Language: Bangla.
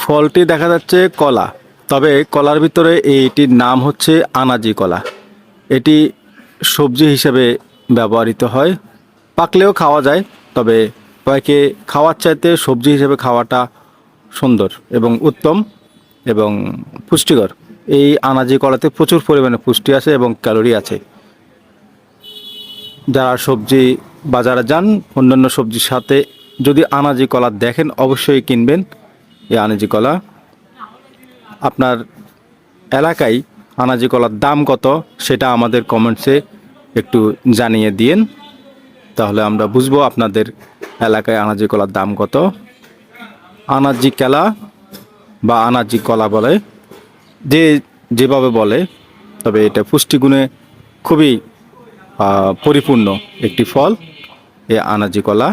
ফলটি দেখা যাচ্ছে কলা, তবে কলার ভিতরে এইটির নাম হচ্ছে আনাজি কলা। এটি সবজি হিসেবে ব্যবহৃত হয়, পাকলেও খাওয়া যায়, তবে কয়েকে খাওয়ার চাইতে সবজি হিসেবে খাওয়াটা সুন্দর এবং উত্তম এবং পুষ্টিকর। এই আনাজি কলাতে প্রচুর পরিমাণে পুষ্টি আছে এবং ক্যালোরি আছে। যারা সবজি বাজারে যান, অন্যান্য সবজির সাথে যদি আনাজি কলা দেখেন অবশ্যই কিনবেন এই আনাজি কলা। আপনার এলাকায় আনাজি কলার দাম কত সেটা আমাদের কমেন্টসে একটু জানিয়ে দিন, তাহলে আমরা বুঝবো আপনাদের এলাকায় আনাজি কলার দাম কত। আনাজি কলা বা আনাজি কলা বলে, যে যেভাবে বলে, তবে এটা পুষ্টিগুণে খুবই পরিপূর্ণ একটি ফল, এই আনাজি কলা।